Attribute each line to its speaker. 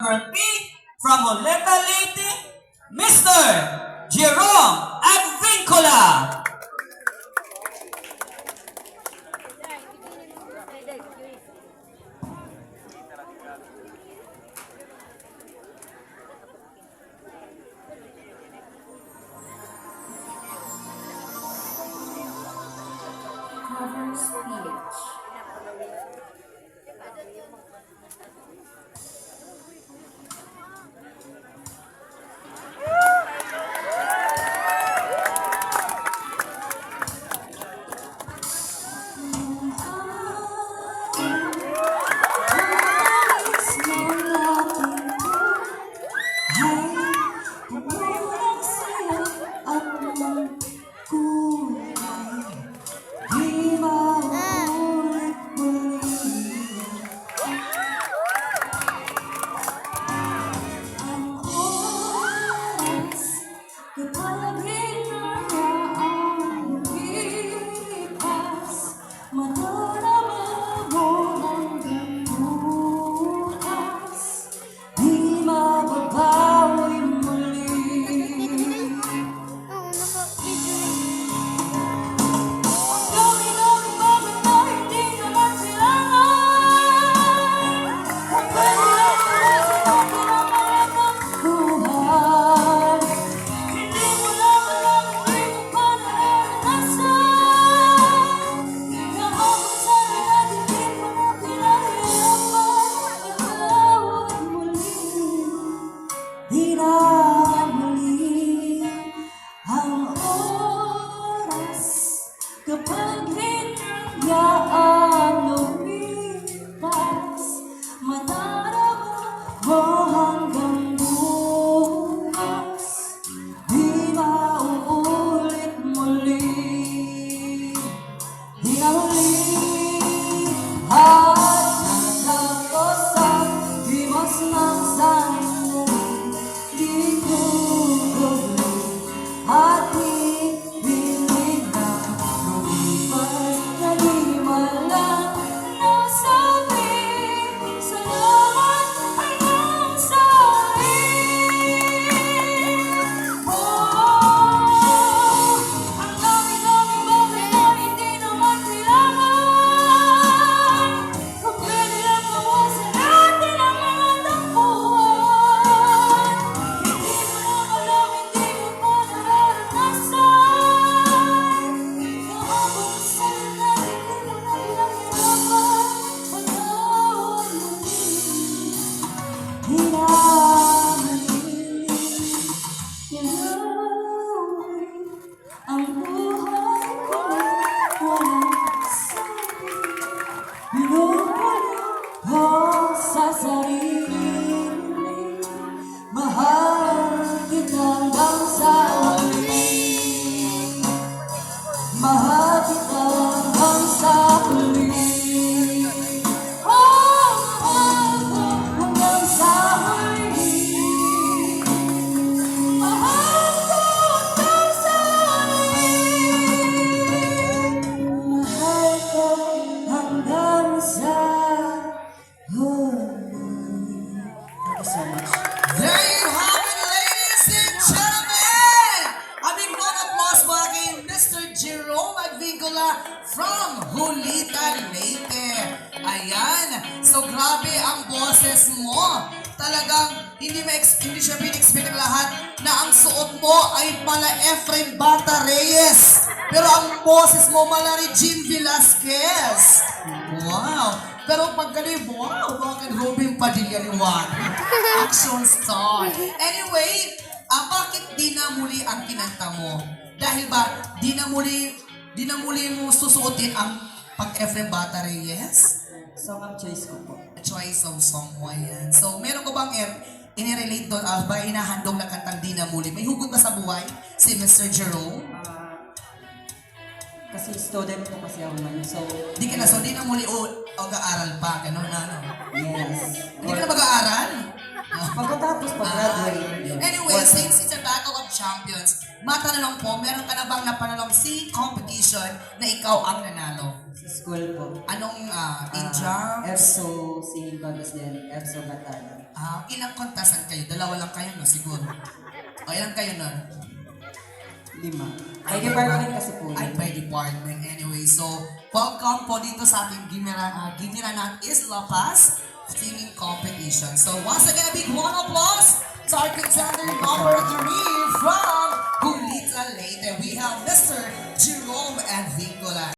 Speaker 1: P from Oleta Leyte, Mr. Jerome Advincula.
Speaker 2: Cover speech. Kapag hinayaan lumipas, madarama mo hanggang bukas, di mauulit muli, di na muli. At natakosan, di mas nagsang di ko gawin at ibinig na lumipas na di malang nasabi. Salamat hanggang sa huli. Ang dami-daming bagay na hindi naman kailangan, kung pwede lang bawasan natin ang mga tampuhan. Hindi mo na alam, hindi mo pa nararanasan, nakabukasan natin, di mo na pinahirapan, patawad muli, hinamali. Hinamali ang buhay ko, walang sabi, binubulong ko sa sarili. Mahal kita hanggang sa huli. Mahal kita hanggang sa huli. Oh, mahal ko hanggang sa huli. Mahal ko hanggang sa huli. Mahal ko hanggang sa huli. Thank you so much.
Speaker 1: There you have it, ladies and gentlemen! A big round of applause para kay Mr. Jerome Advincula from Hulitan, Leyte. Ayan. So, grabe ang boses mo. Talagang hindi siya pinexpect ng lahat na ang suot mo ay pala Efrain Bata Reyes. Pero ang boses mo mala Regine Velasquez. Wow. Pero pag ganun, wow, bakit Robin Padilla ni Juan? Action star. Anyway, bakit di na muli ang kinanta mo? Dahil ba, di na muli mo susuotin ang pag-Efrain Bata Reyes?
Speaker 2: Song of choice ko po.
Speaker 1: A choice of song mo, yan. So, meron ko bang inirelate doon, ba inahandog na kantang di na muli? May hugot ba sa buhay si Mr. Jerome?
Speaker 2: Kasi student po kasi ako man. So,
Speaker 1: Di ka na, so di na muli mag-aaral pa, gano'n na, no?
Speaker 2: yes.
Speaker 1: Hindi ka na mag-aaral?
Speaker 2: Pagkatapos pag-graduate.
Speaker 1: Anyway, since it's a battle of champions, matanong po, meron ka na bang napanalong si competition na ikaw ang nanalo?
Speaker 3: Sa school po.
Speaker 1: Anong in-jump?
Speaker 3: EPSO singing contest din, EPSO Batalyon.
Speaker 1: Ilang kontasan kayo? Dalawa lang kayo, no? Siguro. O, ilang kayo nun?
Speaker 3: 5. Ay, department kasi po.
Speaker 1: Ay, by department. Anyway, so, welcome po dito sa ating Gimiran Isla Paz singing competition. So, once again, a big round of applause to our contender number 3 from Hulita Leyte. We have Mr. Jerome Advincula.